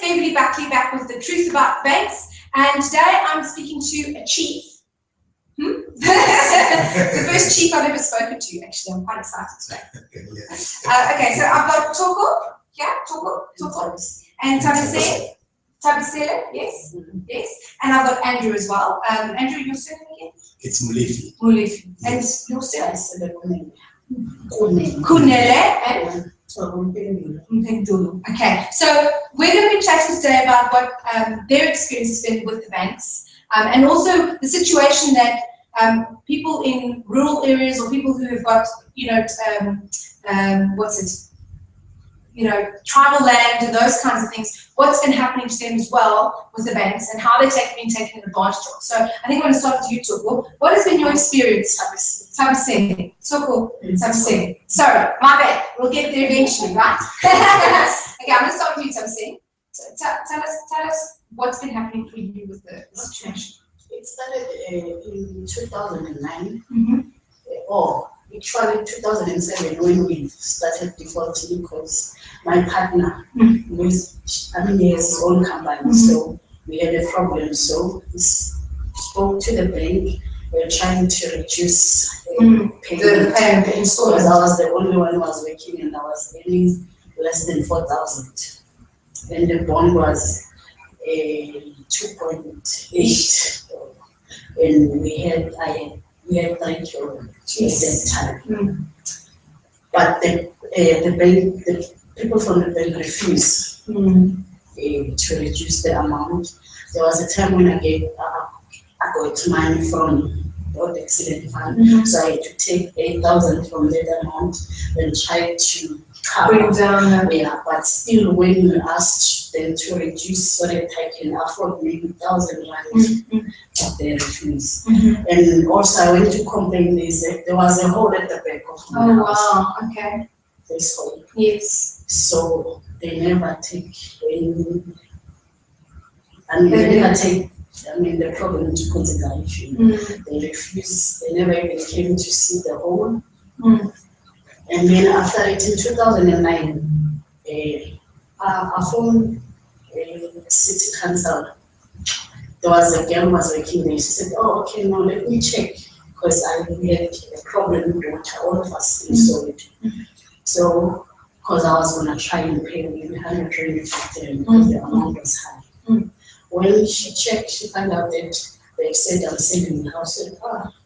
Beverly Buckley back with the truth about banks, and today I'm speaking to a chief. The first chief I've ever spoken to, actually. I'm quite excited today. Okay, so I've got Thoko, Thoko, and Nthabiseng, yes, yes, and I've got Andrew as well. Andrew, your surname again? It's Mulefi. Mulefi. And Yes. your surname? Kunele. Kunele and Mpendulu. Okay, so we're going to be chatting today about what their experience has been with the banks, and also the situation that people in rural areas or people who have got, tribal land and those kinds of things, what's been happening to them as well with the banks and how they're being taken advantage of. So I think I'm going to start with you, Thoko. What has been your experience? Nthabiseng. Thoko, Nthabiseng. Sorry, my bad. We'll get there eventually, right? Okay, I'm going to start with you, Nthabiseng. Tell us what's been happening for you with the situation. It started in 2009, Mm-hmm. Actually 2007 when we started defaulting, because my partner, he has his own company, so we had a problem. So we spoke to the bank. We're trying to reduce The payment because installment. I was the only one who was working and I was earning less than 4,000, and the bond was 2.8, and we had 3 children at that time. But the people from the bank refused to reduce the amount. There was a time when I got money from the accident fund, so I had to take 8,000 from that amount and try to Bring cover. down Yeah, but still, when we asked them to reduce so that I can afford maybe 1,000 rand, but they refused. And also, I went to complain. They said there was a hole at the back of my house. wow, okay. This hole. Yes. So they never take any. They never take. The problem into consideration. They refuse. They never even came to see the hole. And then after it, in 2009, I phoned city council. There was a girl who was working there. She said, "Oh, okay, now let me check, because we had a problem with water, all of us in Solid." So, because I was going to try and pay maybe 150 because the amount was high. When she checked, she found out that they said I'm selling the house. I said,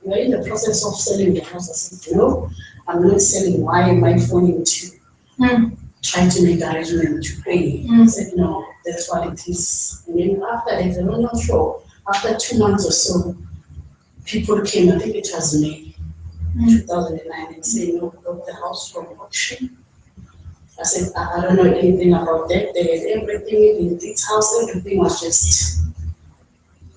"You're in the process of selling the house." I said, "No, I'm not selling. Why am I phoning to try to make arrangement to pay?" I said, "No, that's what it is." And then after that, I'm not sure, after 2 months or so, people came, I think it was May 2009, and said, "No, we got the house from auction." I said, I don't know anything about that. They had everything in this house, everything was just,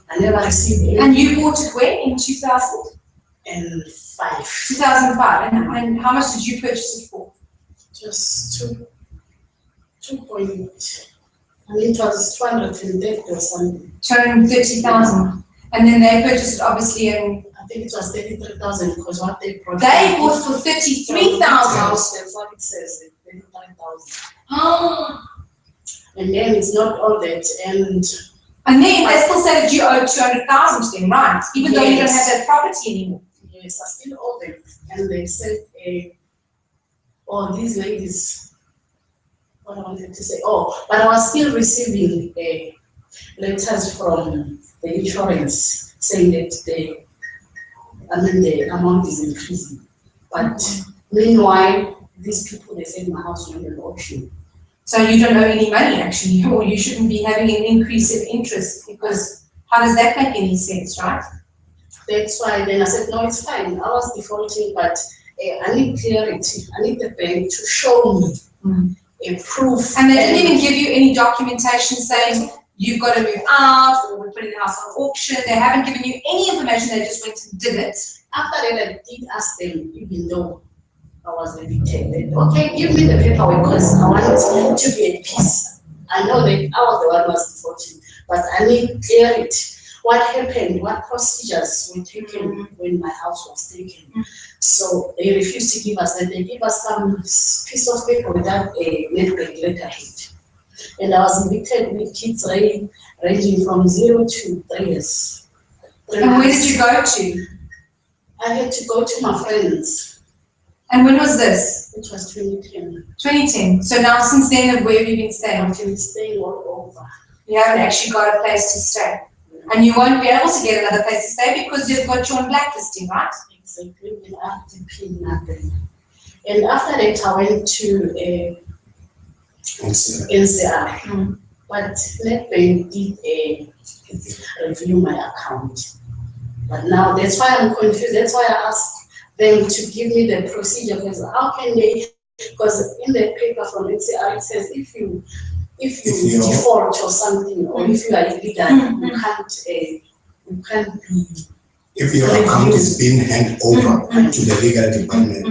I never received anything. And you bought it when? In 2000? 2005. And how much did you purchase it for? Just 2 point, it was 230 or something. 230,000. And then they purchased it obviously in. I think it was 33,000 because what they brought. They bought for 33,000. That's what it says, 33,000. And then it's not all that, and then they still say that you owe 200,000 to them, right? Even though you don't have that property anymore. Yes, I still owe them. And they said, these ladies, what I wanted to say, but I was still receiving letters from the insurance saying that the amount is increasing. But meanwhile, these people, they said my house went on auction. So you don't owe any money actually, or you shouldn't be having an increase in interest, because how does that make any sense, right? That's why then I said, no, it's fine. I was defaulting, but I need clarity. I need the bank to show me a proof. And they didn't even give you any documentation saying you've got to move out, or we're putting the house on auction. They haven't given you any information. They just went and did it. After that, I did ask them, even though I was evicted, okay, give me the paperwork because I want to be at peace. I know that I was the one who was defaulting, but I need clarity. What happened? What procedures were taken when my house was taken? So they refused to give us that. They gave us some piece of paper without a net bank letterhead. And I was evicted with kids ranging from 0 to 3 years. And where did you go to? I had to go to my friends. And when was this? It was 2010. 2010. So now since then, where have you been staying? I've been staying all over. You haven't actually got a place to stay. And you won't be able to get another place to stay because you've got you on blacklisting, right? Exactly, with RTP, nothing. And after that, I went to NCR. But NetBank did review my account. But now that's why I'm confused. That's why I asked them to give me the procedure, because how can they? Because in the paper from NCR it says if you default or something, or if you are illegal, you can't be. If your account is being handed over to the legal department,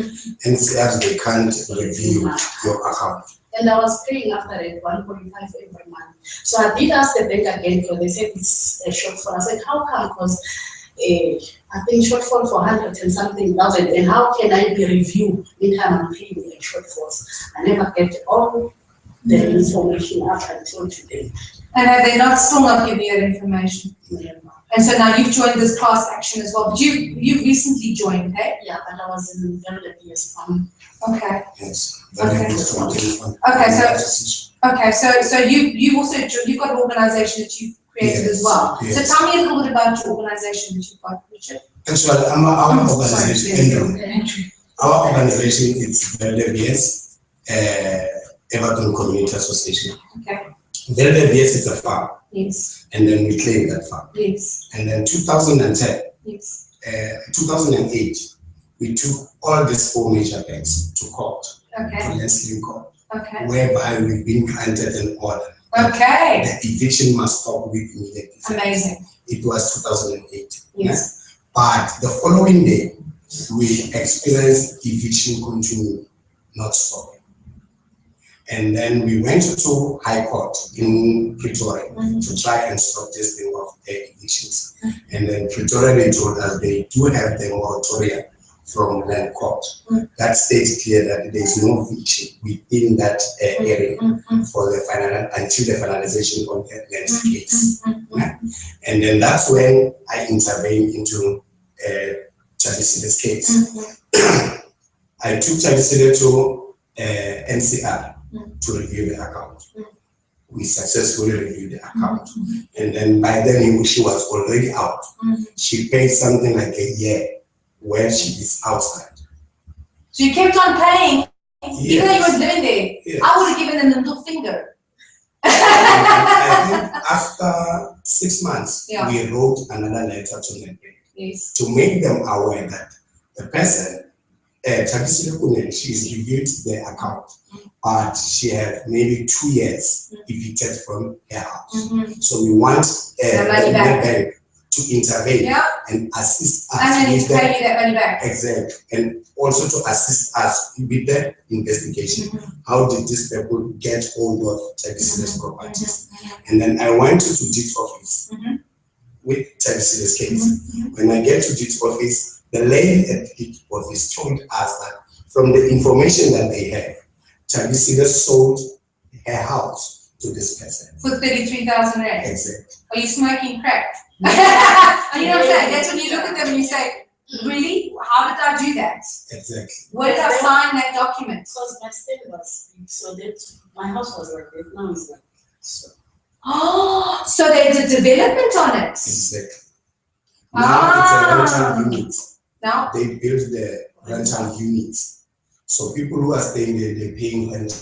NCR they can't review your account. And I was paying after it 1.5 every month. So I did ask the bank again because they said it's a shortfall. I said, how come? Because I think shortfall for 100 and something thousand, and how can I be reviewed anytime I'm paying a shortfalls? I never get all the information up until today. And have they still not given you that information? Never. And so now you've joined this class action as well. But you recently joined, hey? Yeah, but I was in the PS1. Okay. Yes. Okay. So you also you've got an organization that you've created as well. Yes. So tell me a little bit about your organization that you've got, Richard. Actually, our organization, our organization is VLDBS, Everton Community Association. Okay. VLDBS is a farm. Yes. And then we claim that farm. Yes. And then 2010, yes. 2008, we took all these 4 major banks to court, okay. to Lansing court, okay. whereby we've been granted an order. Okay. The eviction must stop with immediate effect. Amazing. It was 2008. Yes. Yeah? But the following day, we experienced eviction continue, not stopping. And then we went to High Court in Pretoria to try and stop this thing of evictions. And then Pretoria, they told us they do have the moratorium from Land Court. That states clear that there is no eviction within that area for the final until the finalization of the next case. Yeah? And then that's when I intervened into Nthabiseng's case. I took Nthabiseng to NCR to review the account. We successfully reviewed the account. And then by then she was already out. She paid something like a year where she is outside. So you kept on paying, yes. Even though you was living there. Yes. I would have given them the middle finger. I think after 6 months, we wrote another letter to NetBank to make them aware that the person, Nthabiseng, she's reviewed the account, but she had maybe 2 years evicted from her house. So we want the bank to intervene and assist us. And then to pay you that money back. Exactly. And also to assist us with the investigation. How did these people get hold of Nthabiseng's properties? And then I went to DIT's office with Nthabiseng's case. When I get to DIT's office, the lady at DIT's office told us that from the information that they have, Nthabiseng sold her house to this person. For 33,000 rand. Exactly. Are you smoking crack? You know what I'm saying? That's when you look at them and you say, really? How did I do that? Exactly. Where did I sign that document? Because my state was big, so that my house was like that, now it's like so. Oh, so there's a development on it. Exactly. Now it's a rental unit. Now? They build the rental units. So people who are staying there, they're paying rent.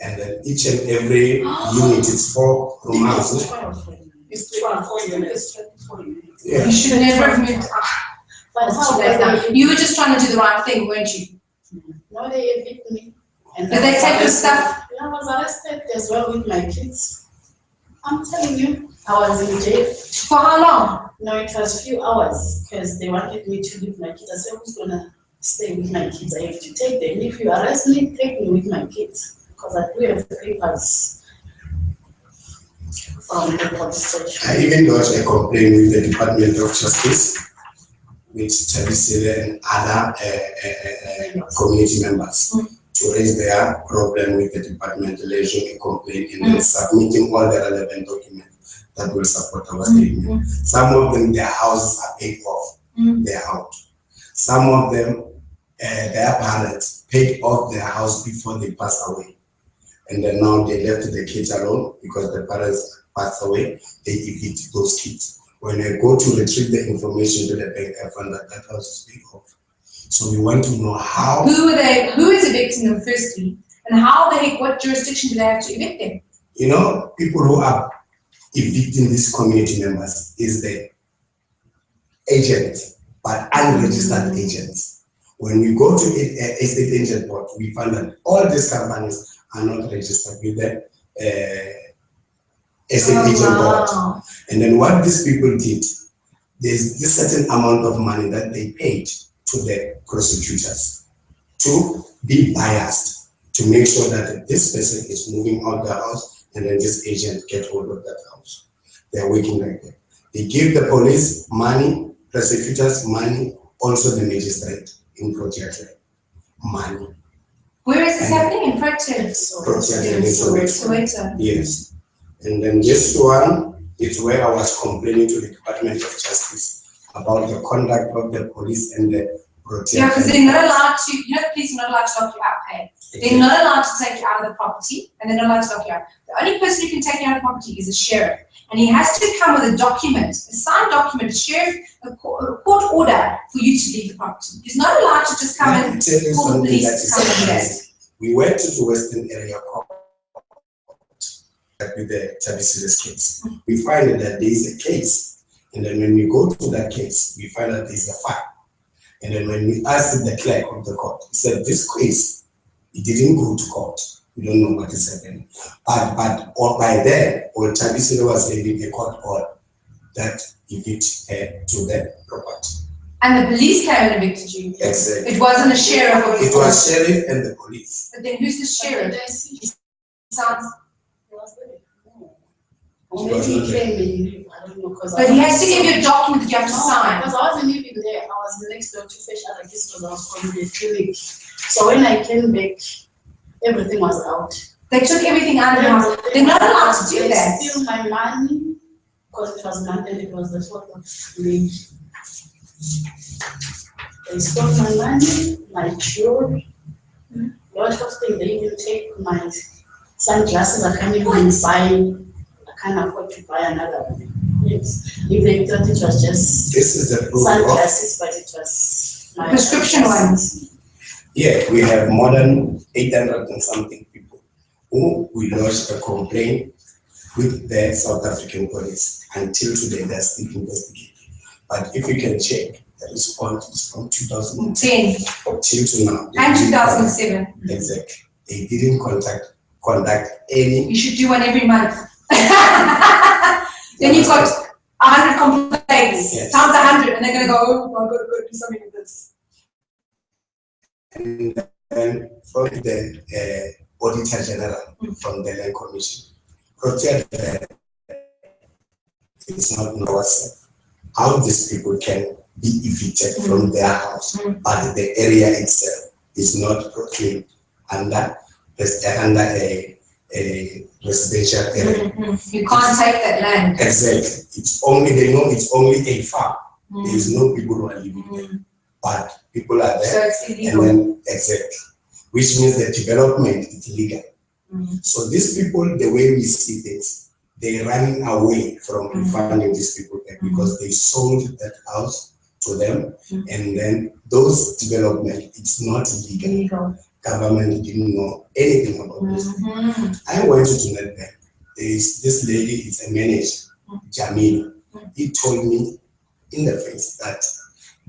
And then each and every unit is 4 rooms. It's 12 units. Yeah. You should never have moved. But how You were just trying to do the right thing, weren't you? No, they evict me. And Did they take your stuff? I was arrested as well with my kids. I'm telling you, I was in jail. For how long? No, it was a few hours because they wanted me to leave my kids. I said, who's gonna stay with my kids? I have to take them. If you arrest me, take me with my kids. Because I do have the papers from the police station. I even lodged a complaint with the Department of Justice, with Nthabiseng and other community members. to raise their problem with the department, lodging a complaint, and then submitting all the relevant documents that will support our statement. Some of them, their houses are paid off, they're out. Some of them, their parents paid off their house before they passed away. And then now they left the kids alone because the parents passed away, they evict those kids. When I go to retrieve the information to the bank, I found that that house is paid off. So we want to know how. Who is evicting them firstly? And how the heck, what jurisdiction do they have to evict them? You know, people who are evicting these community members is the agents, but unregistered agents. When we go to estate agent board, we find that all these companies are not registered with the estate agent board. And then what these people did, there's this certain amount of money that they paid to the prosecutors to be biased, to make sure that this person is moving out the house and then this agent get hold of that house. They're working like that. They give the police money, prosecutors money, also the magistrate in Protea money. Where is this happening? In Protea? Yes. And then this one is where I was complaining to the Department of Justice about the conduct of the police and the Protea. Yeah, because they're not allowed to, you know, the police are not allowed to lock you out, hey? They're not allowed to take you out of the property, and they're not allowed to lock you out. The only person who can take you out of the property is a sheriff. And he has to come with a document, a signed document, a sheriff, a court order for you to leave the property. He's not allowed to just come and call the police to come and do that. We went to the Western Area Court with the Nthabiseng case. We find that there is a case. And then when we go to that case, we find that there is a file. And then when we asked the clerk of the court, he said, this case, it didn't go to court. We don't know what is happening. But by then, Nthabiseng was having a court order that evicted her to the property. And the police came and evicted you? Exactly. It wasn't a sheriff? It was sheriff and the police. But then who's the sheriff? Sounds... Maybe he came in, I don't know, because but he has to give you a document that you have to sign. Because I wasn't even there. I was next door to fetch other kids because I was from the clinic. So when I came back, everything was out. They took everything out of the house. They're not allowed to do that. They stole my money because it was month and it was the 4th of May. They stole my money, my jewelry, lot of things. They even take my sunglasses. I can't even buy. Can't afford to buy another one. Yes. If they thought it was just this is the sunglasses, but it was my prescription ones. Yeah, we have more than 800 and something people who we lodged a complaint with the South African police. Until today, they're still investigating. But if you can check, the response is from 2010 till to now. And 2007. Exactly. They didn't conduct any. You should do one every month. Then you've got 100 complaints, times 100, and they're going to go, oh, I've got to go do something with this. And from the Auditor General, from the Land Commission, Protea it's not ourselves how these people can be evicted from their house, but the area itself is not proclaimed under a residential area. You can't take that land. Exactly. It's only, they know it's only a farm. There is no people who are living there. But people are there. So it's illegal. And then, exactly. Which means the development is illegal. So these people, the way we see things, they're running away from refunding these people back because they sold that house to them. And then those development, it's not illegal. Government didn't know anything about this. I went to Netbank. There is this lady, it's a manager, Jamil. He told me in the face that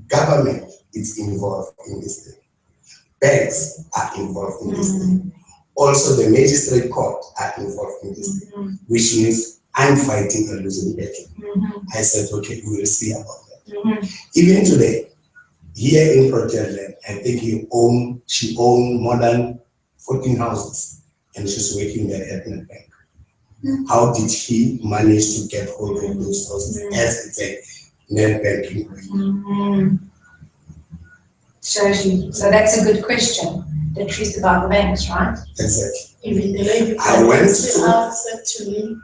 government is involved in this thing. Banks are involved in this thing. Also, the magistrate court are involved in this thing, which means I'm fighting a losing battle. I said, okay, we will see about that. Even today, here in Protea, I think she owned more than 14 houses, and she's working there at Netbank. How did he manage to get hold of those houses as it's a net banking? Shows you. So that's a good question. The truth about the banks, right? Exactly. Even the lady I went said to me,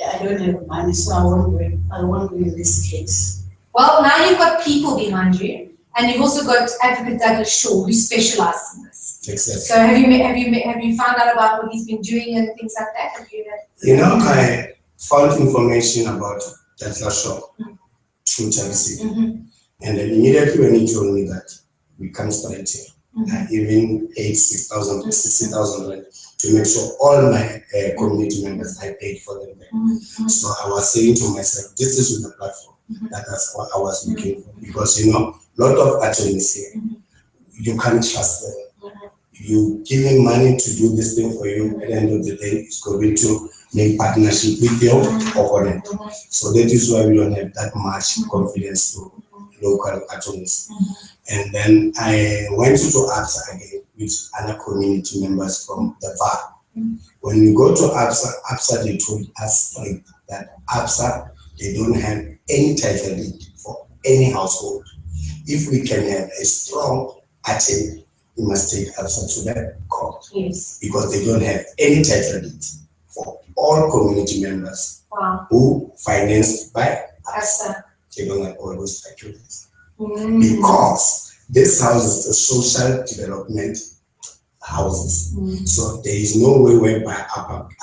I don't have money, so I won't win this case. Well, now you've got people behind you, and you've also got Advocate Douglas Shaw, who specializes in this. Exactly. So have you found out about what he's been doing and things like that? I found information about Douglas Shaw through Nthabiseng. And then immediately when he told me that we can't start it here, I even paid 60,000 to make sure all my community members, I paid for them back. So I was saying to myself, this is the platform. That's what I was looking for. Because a lot of attorneys here, you can't trust them. You give him money to do this thing for you, at the end of the day, it's going to make partnership with your opponent. So that is why we don't have that much confidence to local attorneys. And then I went to ABSA again with other community members from the VAR. When we go to ABSA, they told us that ABSA, they don't have any title deed for any household. If we can have a strong attorney, we must take ABSA to the court. Yes. Because they don't have any title deed for all community members who financed by ABSA. They don't have all those title deeds. Because this house is the social development houses. So there is no way whereby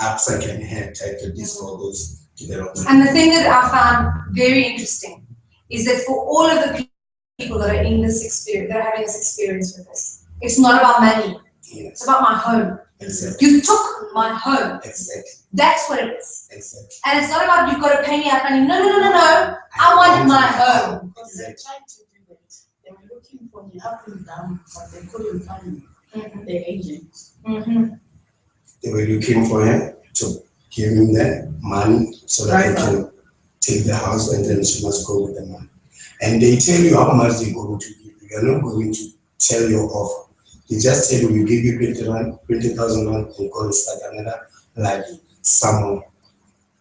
ABSA can have title deeds for those development. And the thing that I found very interesting is that for all of the people that are in this experience, that are having this experience with us, it's not about money. Yes. It's about my home. Exactly. You took my home. Exactly. That's what it is. Exactly. And it's not about you've got to pay me up money. No. I want my home. Because they tried to do that. They were looking for me up and down, but they couldn't find me. The agents. They were looking for him to give him the money so that they can take the house, and then she must go with the money. And they tell you how much they're going to give you. You're not going to tell your offer. They just tell you, we give you 20,000 and go and start another life somewhere.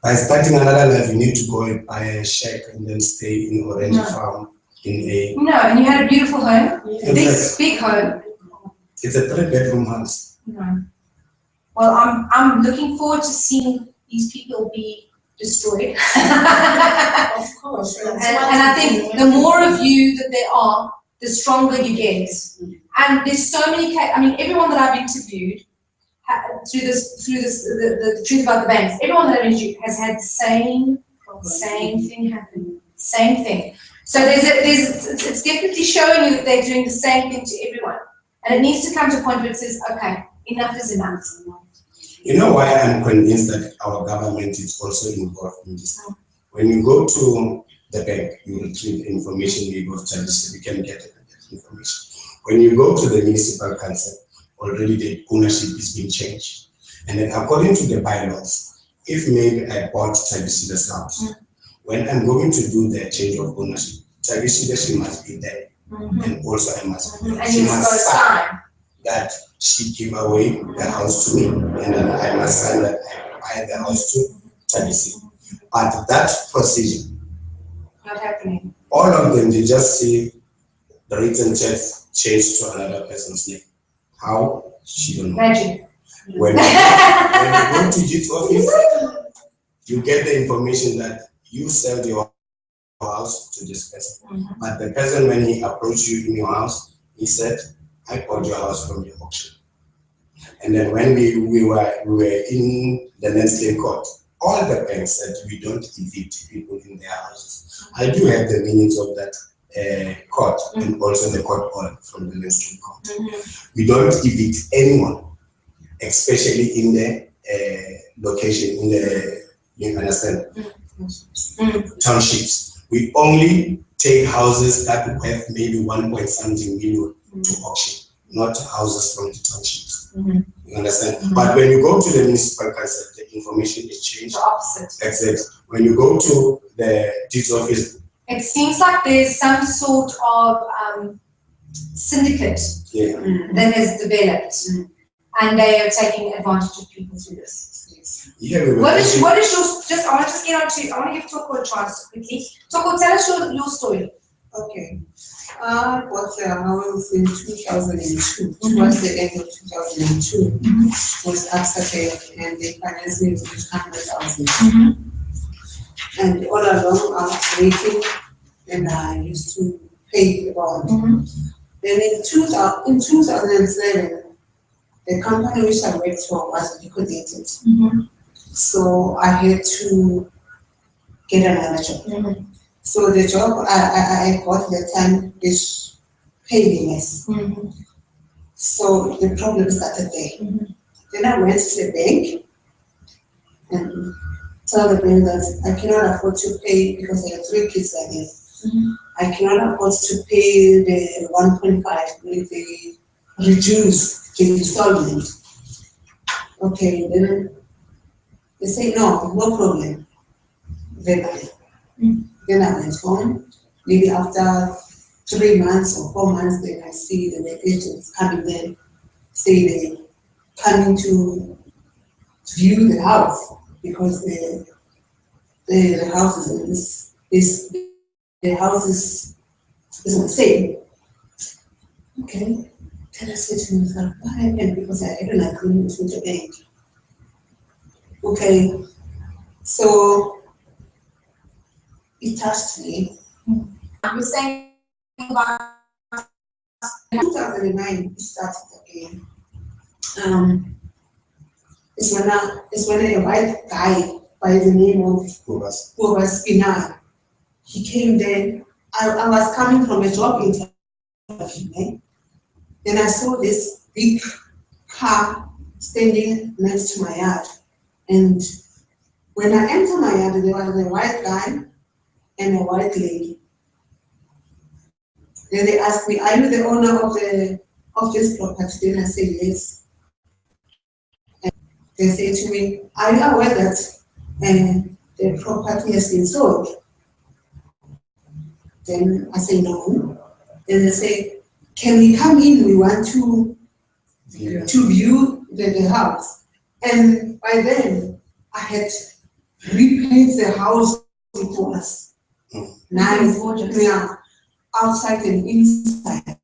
By starting another life, you need to go and buy a shack and then stay in Orange Farm in a... No, and you had a beautiful home, a big home. It's a 3-bedroom house. No. Well, I'm looking forward to seeing these people be destroyed. Of course. And I think the more of you that there are, the stronger you get. And there's so many cases. I mean, everyone that I've interviewed through the truth about the banks, everyone that I've interviewed has had the same thing happen. Same thing. So it's definitely showing you that they're doing the same thing to everyone. And it needs to come to a point where it says, okay, enough is enough. You know why I'm convinced that our government is also involved in this? When you go to the bank, you retrieve information, you go to Nthabiseng, you can get that information. When you go to the municipal council, already the ownership is being changed. And then according to the bylaws, if maybe I bought Nthabiseng's house, when I'm going to do the change of ownership, Nthabiseng must be there. And also I must be there. And She you must sign sign that she give away the house to me, and then I must sign that I buy the house to Nthabiseng. But that procedure, not happening. all of them, they just see the written check changed to another person's name. How? She don't know. Magic. When you go to JIT's office, you get the information that you sell your house to this person. But the person, when he approached you in your house, he said, I bought your house from the auction. And then when we were in the landscape court, all the banks said we don't evict people in their houses. I do have the minutes of that court and also the court order from the landscape court. We don't evict anyone, especially in the location, in the, you understand, townships. We only take houses that have maybe 1.something million to auction, not houses from the townships. You understand? But when you go to the municipal council, the information is changed. The opposite. Except when you go to the JIT's office, it seems like there's some sort of syndicate that has developed, and they are taking advantage of people through this. Yeah, what is your, just, I want to give Thoko a chance quickly. Thoko, tell us your story. Okay. I bought the house in 2002, towards the end of 2002. Was accepted and they financed me with 100,000. And all along I was waiting and I used to pay the bond. Then in 2007, the company which I worked for was liquidated. So I had to get another job. So the job I got at the time is paying less. So the problem started there. Then I went to the bank and told the bank that I cannot afford to pay because I have 3 kids like this. I cannot afford to pay the 1.5 with the reduce the installment. Okay, then they say no problem. Verbally. Then I went home. Maybe after 3 months or 4 months, then I see the agents coming there, say they coming to view the house because the house is the house is not safe. Okay. Then I said to myself, what happened? Because I had an agreement with the bank. Okay. So it touched me. You're saying about 2009 it started again. It's when a white guy by the name of Spinar. He came there. I was coming from a job interview. Then I saw this big car standing next to my yard. And when I entered my yard, there was a white guy and a white lady. Then they asked me, are you the owner of this property? Then I said yes. And they say to me, are you aware that the property has been sold? Then I say no. Then they say, can we come in? We want to view the house. And by then I had repainted the house. It was nice, gorgeous. Yeah, outside and inside.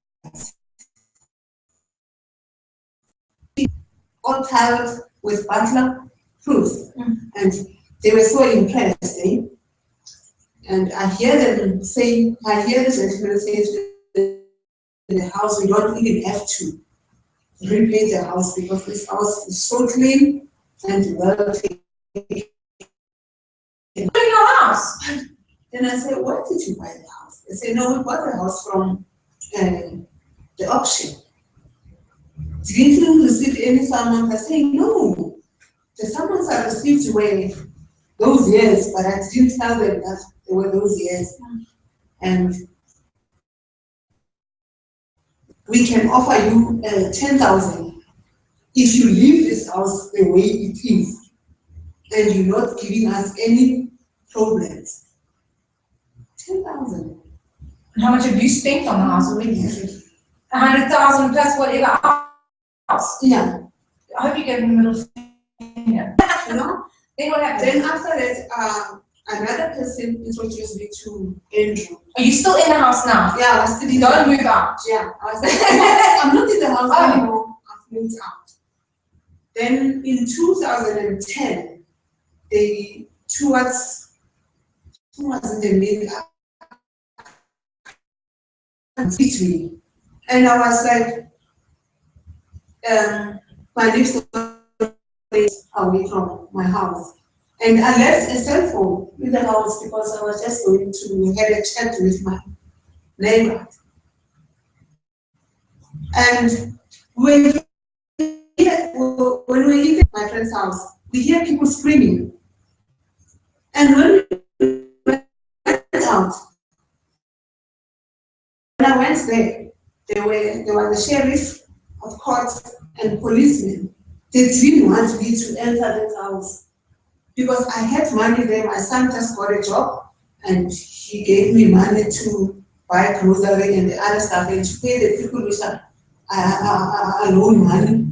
All tiled with butler proof. And they were so impressed. And I hear the gentleman say to the house, we don't even have to repaint the house because this house is so clean and well taken. in your house. Then I said, where did you buy the house? They said, no, we bought the house from the auction. Didn't you receive any summons? I said, no. The summons I received were those years, but I didn't tell them that they were those years. And we can offer you 10,000 if you leave this house the way it is, and you're not giving us any problems. 10,000. And how much have you spent on the house already? 100,000 plus whatever else. Yeah. I hope you gave them a middle finger. You know? Then what happened? Then after that, another person introduced me to Andrew. Are you still in the house now? Yeah, I was still in Don't move out. Yeah, I was I'm not in the house Oh. anymore. I've moved out. Then in 2010, they towards the middle between, and I was like, my next door is away from my house. And I left a cell phone in the house because I was just going to have a chat with my neighbor. And when we leave my friend's house, we hear people screaming. And when we went out, when I went there was a sheriff of court and policemen. They didn't want me to enter that house because I had money there. My son just got a job and he gave me money to buy grocery and the other stuff and to pay the people which are loan money,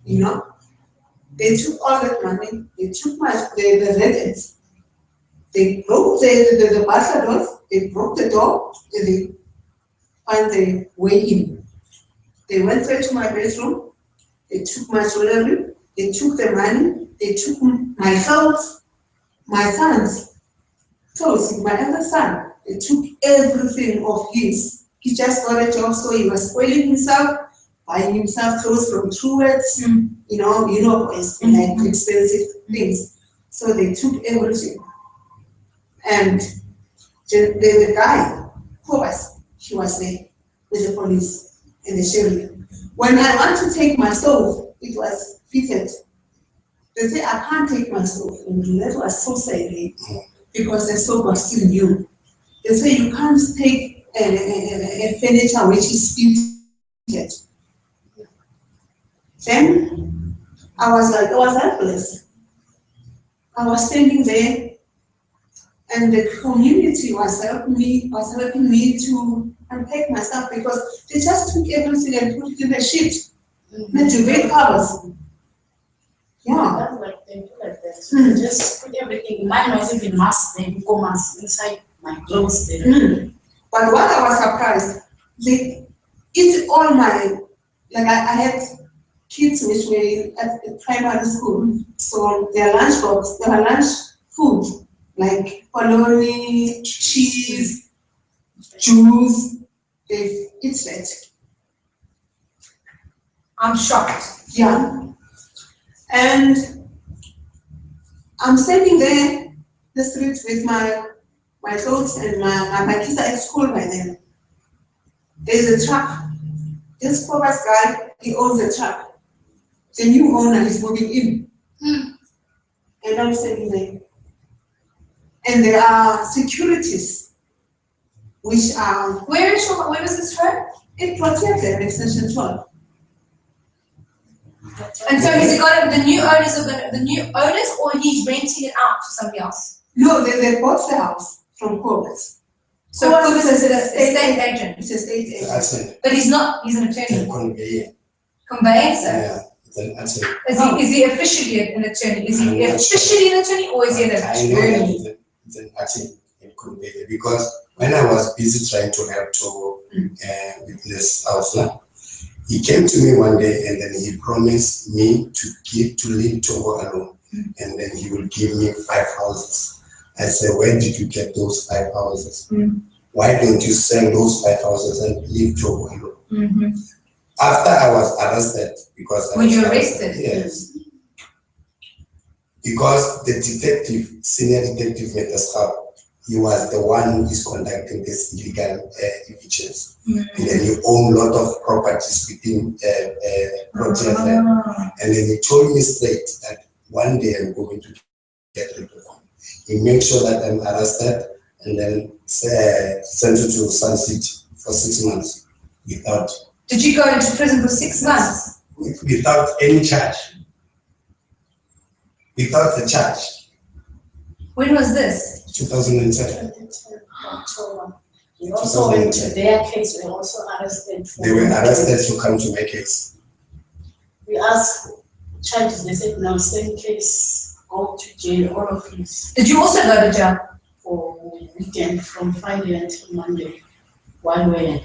you know. They took all that money, they took the records, they broke the butler doors, they broke the door, find their way in. They went straight to my bedroom, they took my jewelry, they took the money, they took my clothes, my son's clothes, my other son. They took everything of his. He just got a job, so he was spoiling himself, buying himself clothes from Truett's, boys like expensive things. So they took everything. And the guy, he was there with the police and the sheriff. When I want to take my stove, it was fitted. They say, I can't take my stove. And that was so sad because the stove was still new. They say, you can't take a furniture which is fitted. Then I was like, I was helpless. I was standing there, and the community was helping me to unpack my stuff because they just took everything and put it in the sheet. The duvet covers. Yeah. That's like they do like that. They just put everything. Mine was even masked, they go mask inside my clothes there. But what I was surprised, they eat all my, like I had kids which were at the primary school, so their lunch box, their lunch food, like bologna, cheese, juice, they eat that. I'm shocked. Yeah. And I'm standing there in the streets with my clothes and my kids are at school by then. There's a truck. This poor guy, he owns a truck. The new owner is moving in. And I'm standing there. And there are securities which are. Where is this from? It protects them, extension 12. And so has he got the new owners, or he's renting it out to somebody else? No, they bought the house from Corbett. So Corbett is an estate agent. It's a state agent. But he's not, he's an attorney. Conveyancer. Yeah, it's an attorney. Is he officially an attorney? Is he officially an attorney, or is he an attorney? It's an attorney in Conveyancer, because when I was busy trying to help to with this house now, he came to me one day and then he promised me to leave Thoko alone, and then he will give me 5 houses. I said, where did you get those 5 houses? Why don't you sell those 5 houses and leave Thoko alone? After I was arrested, because were you arrested? Yes. Because the detective, senior detective Metascap, he was the one who is conducting this illegal evictions. And then he owned a lot of properties within project. And then he told me straight that one day I'm going to get rid of him. He made sure that I'm arrested and then sent to Sun City for 6 months without. Did you go into prison for 6 months? Without any charge. Without a charge. When was this? 2010. They also went to their case, we were also arrested. They were arrested to come to my case. We asked charges, they said, no, same case, go to jail, all of this. Did you also go to jail? For weekend from Friday until Monday, while we're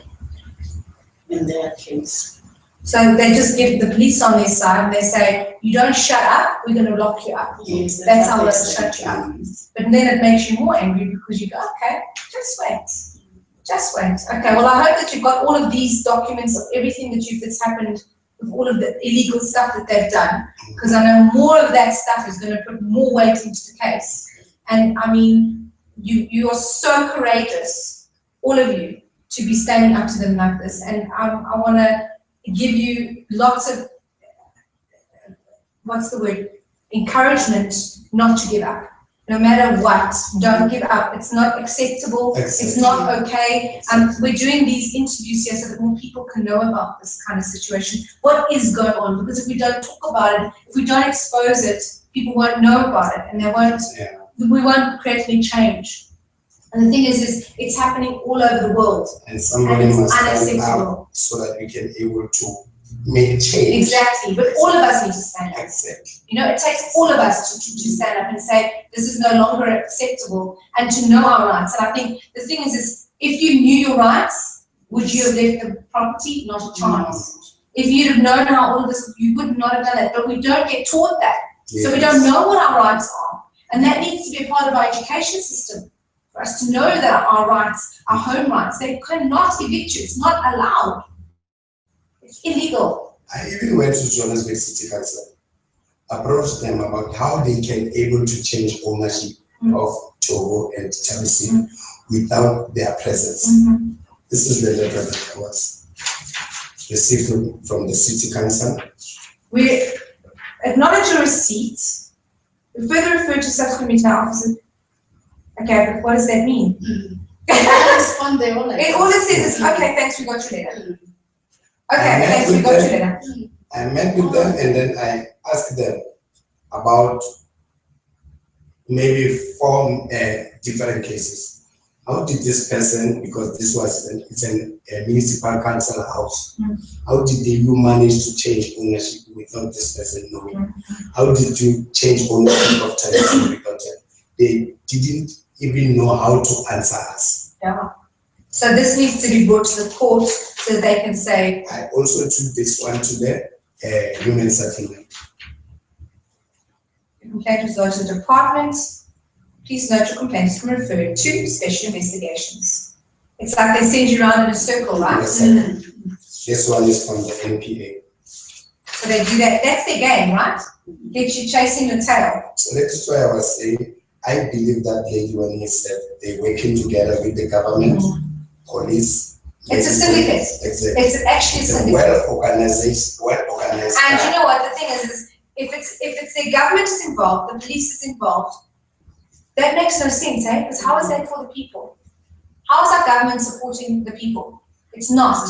in their case. So they just give the police on their side and they say, you don't shut up, we're going to lock you up. Yes, that's how they shut you up. But then it makes you more angry because you go, okay, just wait. Just wait. Okay, well, I hope that you've got all of these documents of everything that's happened with all of the illegal stuff that they've done, because I know more of that stuff is going to put more weight into the case. And I mean, you are so courageous, all of you, to be standing up to them like this. And I want to give you lots of, encouragement not to give up. No matter what, don't give up. It's not acceptable. It's not okay. We're doing these interviews here so that more people can know about this kind of situation. What is going on? Because if we don't talk about it, if we don't expose it, people won't know about it, and we won't create any change. And the thing is it's happening all over the world. And somebody must stand out so that we can able to make change. Exactly, but all of us need to stand up. Exactly. You know, it takes all of us to stand up and say, this is no longer acceptable, and to know our rights. And I think the thing is if you knew your rights, Would you have left the property? Not a chance. If you'd have known how all of this, you would not have done that. But we don't get taught that. Yes. So we don't know what our rights are. And that needs to be a part of our education system. For us to know that our rights, our home rights, they cannot evict you. It's not allowed. It's illegal. I even went to Johannesburg City Council, approached them about how they can able to change ownership of Thoko and Nthabiseng without their presence. This is the letter that I was received from the City Council. We acknowledge your receipt. We further refer to subsequent meeting officer. Okay, but what does that mean? All it says is, okay, thanks, we got your letter. Okay, thanks, we got your letter. I met with them and then I asked them about maybe 4 different cases. How did this person, because this was a municipal council house, how did you manage to change ownership without this person knowing? How did you change ownership of Nthabiseng without them? They didn't even know how to answer us. Yeah. So this needs to be brought to the court so that they can say. I also took this one to the human settlement. The complaint was lodged in the department. Please note your complaint is referred to special investigations. It's like they send you around in a circle, right? Yes, this one is from the NPA. So they do that. That's their game, right? Get you chasing your tail. So that's why I was saying, I believe that lady when he said they're working together with the government, police. It's a syndicate. Exactly. It's actually a syndicate. Well organized. And you know what the thing is if it's the government is involved, the police is involved, that makes no sense, eh? Because how is that for the people? How is our government supporting the people? It's not.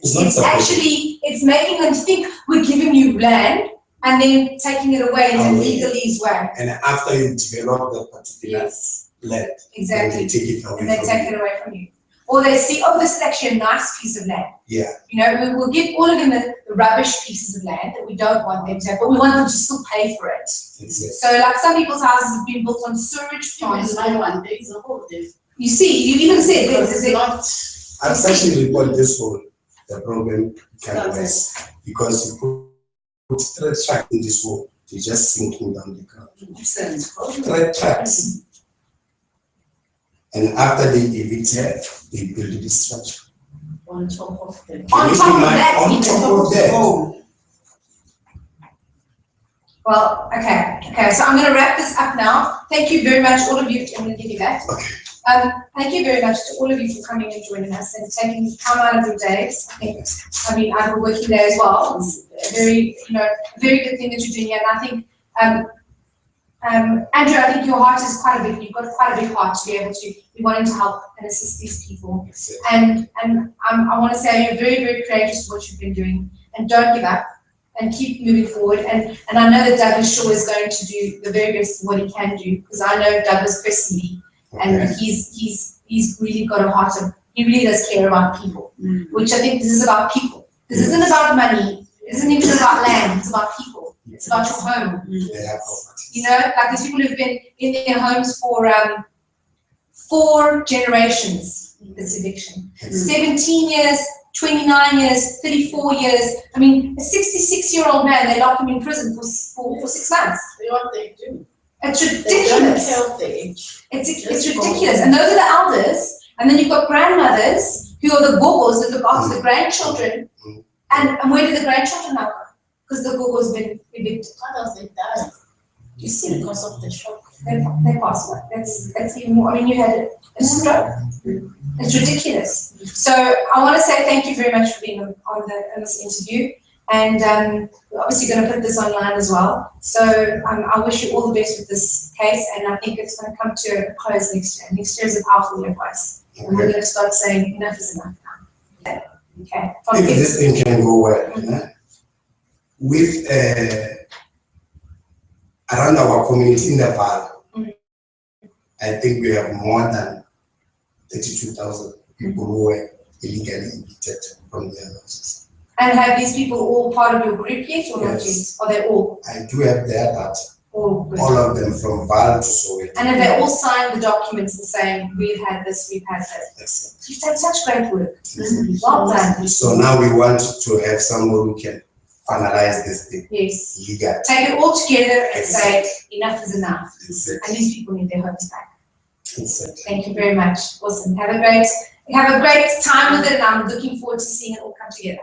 It's actually, it's making them think we're giving you land and then taking it away in a legalese way. And after you develop the particular land, exactly, they take it away and they take it away from you. Or they see, oh, this is actually a nice piece of land. Yeah. You know, we'll give all of them the rubbish pieces of land that we don't want them to have, but we want them to still pay for it. Exactly. So like some people's houses have been built on sewage plants. You see, you even said there's I've actually reported this whole the problem kind of worse because you put 3 tracks in this wall, they're just sinking down the ground. 3 tracks. And after they evicted, they built this structure. On top of them. On top of that. Well, okay, so I'm going to wrap this up now. Thank you very much, all of you. I'm going to give you that. Okay. Thank you very much to all of you for coming and joining us and taking time out of your days. I mean, I have a working day as well. It's a very, very good thing that you're doing here. And I think, Andrew, I think your heart is quite a big. You've got quite a big heart to be able to be wanting to help and assist these people. And I want to say you're very, very courageous for what you've been doing, and don't give up. And keep moving forward. And I know that Douglas Shaw is going to do the very best of what he can do, because I know Douglas personally, and he's really got a heart of, he really does care about people, which I think this is about people. This isn't about money. It isn't even about land. It's about people. It's about your home. You know, like these people who've been in their homes for 4 generations. This eviction, 17 years. 29 years, 34 years. I mean, a 66-year-old man, they lock him in prison for 6 months. What they do? It's ridiculous. It's ridiculous. And those are the elders. And then you've got grandmothers who are the gogos that look after the grandchildren. And where do the grandchildren now go? Because the gogo's been evicted. How does it die? You see, because of the shock. They pass away. That's even more. I mean, you had a stroke. It's ridiculous. So I want to say thank you very much for being on this interview, and we're obviously going to put this online as well. So I wish you all the best with this case, and I think it's going to come to a close next year. Next year is a powerful year for us, and we're going to start saying enough is enough now. Okay. If this thing can go well, with around our community in the valley, I think we have more than 32,000 people who were illegally evicted from their houses. And have these people all part of your group yet, or not yet? Are they all? I do have their data. Oh, good. All of them from Val to Soweto. And if they all sign the documents and saying, we've had this, we've had that. Excellent. You've done such great work. Excellent. Well done. So now we want to have someone who can finalize this thing. Yes. Legal. Take it all together and say, enough is enough. Exactly. And these people need their homes back. Exactly. Thank you very much. Awesome. Have a great time with it, and I'm looking forward to seeing it all come together.